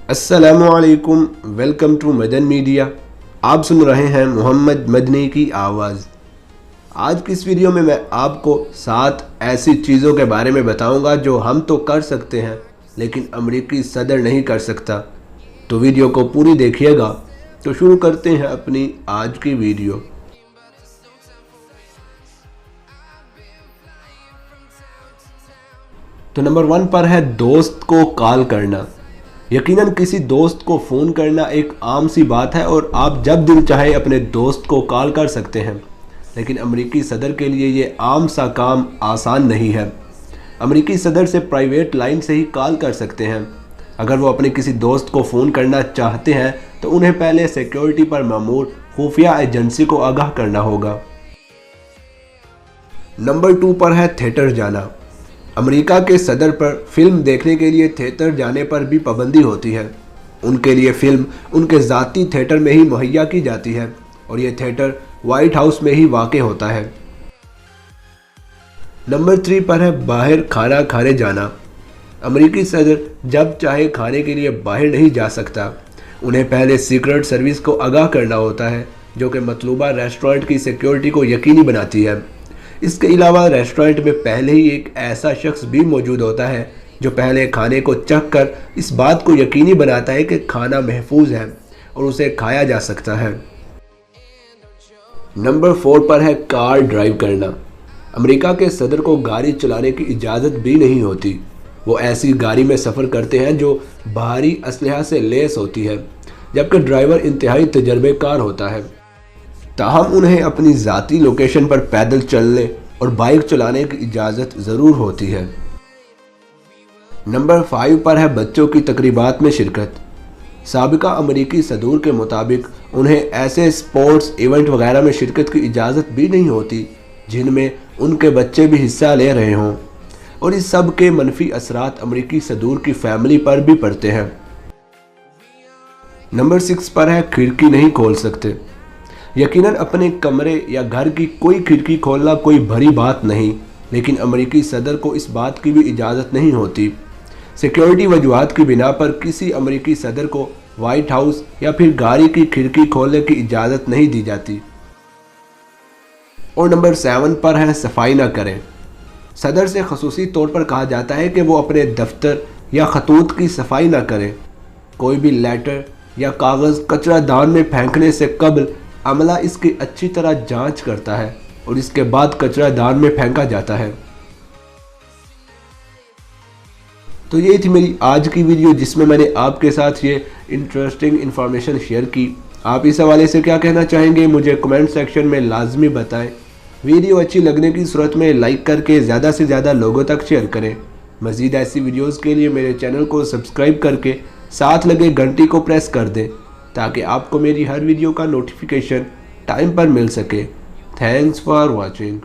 अस्सलामुअलैकुम, welcome to Madan media. आप सुन रहे हैं मोहम्मद मदनी की आवाज़। आज की इस वीडियो में मैं आपको 7 ऐसी चीज़ों के बारे में बताऊंगा जो हम तो कर सकते हैं लेकिन अमेरिकी सदर नहीं कर सकता। तो वीडियो को पूरी देखिएगा। तो शुरू करते हैं अपनी आज की वीडियो। तो नंबर 1 पर है दोस्त को कॉल करना। यकीनन किसी दोस्त को फ़ोन करना एक आम सी बात है और आप जब दिल चाहे अपने दोस्त को कॉल कर सकते हैं, लेकिन अमेरिकी सदर के लिए ये आम सा काम आसान नहीं है। अमेरिकी सदर से प्राइवेट लाइन से ही कॉल कर सकते हैं। अगर वो अपने किसी दोस्त को फ़ोन करना चाहते हैं तो उन्हें पहले सिक्योरिटी पर मामूर खुफिया एजेंसी को आगाह करना होगा। नंबर 2 पर है थिएटर जाना। अमेरिका के सदर पर फिल्म देखने के लिए थिएटर जाने पर भी पाबंदी होती है। उनके लिए फिल्म उनके ज़ाती थिएटर में ही मुहैया की जाती है और ये थिएटर वाइट हाउस में ही वाक़ होता है। नंबर 3 पर है बाहर खाना खाने जाना। अमेरिकी सदर जब चाहे खाने के लिए बाहर नहीं जा सकता। उन्हें पहले सीक्रेट सर्विस को आगाह करना होता है, जो कि मतलूबा रेस्टोरेंट की सिक्योरिटी को यकीनी बनाती है। इसके अलावा रेस्टोरेंट में पहले ही एक ऐसा शख्स भी मौजूद होता है जो पहले खाने को चख कर इस बात को यकीनी बनाता है कि खाना महफूज है और उसे खाया जा सकता है। नंबर 4 पर है कार ड्राइव करना। अमेरिका के सदर को गाड़ी चलाने की इजाज़त भी नहीं होती। वो ऐसी गाड़ी में सफ़र करते हैं जो भारी असलहा से लैस होती है, जबकि ड्राइवर इंतहाई तजर्बेकार होता है। ताहम उन्हें अपनी ज़ाती लोकेशन पर पैदल चलने और बाइक चलाने की इजाज़त ज़रूर होती है। नंबर 5 पर है बच्चों की तकरीबात में शिरकत। साबिका अमेरिकी सदूर के मुताबिक उन्हें ऐसे स्पोर्ट्स इवेंट वगैरह में शिरकत की इजाज़त भी नहीं होती जिनमें उनके बच्चे भी हिस्सा ले रहे हों, और इस सब के मनफी असरात अमेरिकी सदूर की फैमिली पर भी पड़ते हैं। नंबर 6 पर है खिड़की नहीं खोल सकते। यकीनन अपने कमरे या घर की कोई खिड़की खोलना कोई बड़ी बात नहीं, लेकिन अमेरिकी सदर को इस बात की भी इजाज़त नहीं होती। सिक्योरिटी वजूहात की बिना पर किसी अमेरिकी सदर को वाइट हाउस या फिर गाड़ी की खिड़की खोलने की इजाज़त नहीं दी जाती। और नंबर 7 पर है सफाई ना करें। सदर से खसूसी तौर पर कहा जाता है कि वो अपने दफ्तर या खतूत की सफाई ना करें। कोई भी लेटर या कागज़ कचरा दान में फेंकने से कबल अमला इसकी अच्छी तरह जांच करता है और इसके बाद कचरा दान में फेंका जाता है। तो ये थी मेरी आज की वीडियो जिसमें मैंने आपके साथ ये इंटरेस्टिंग इन्फॉर्मेशन शेयर की। आप इस हवाले से क्या कहना चाहेंगे मुझे कमेंट सेक्शन में लाजमी बताएं। वीडियो अच्छी लगने की सूरत में लाइक करके ज़्यादा से ज़्यादा लोगों तक शेयर करें। मज़ीद ऐसी वीडियोज़ के लिए मेरे चैनल को सब्सक्राइब करके साथ लगे घंटी को प्रेस कर दें ताकि आपको मेरी हर वीडियो का नोटिफिकेशन टाइम पर मिल सके। Thanks for watching.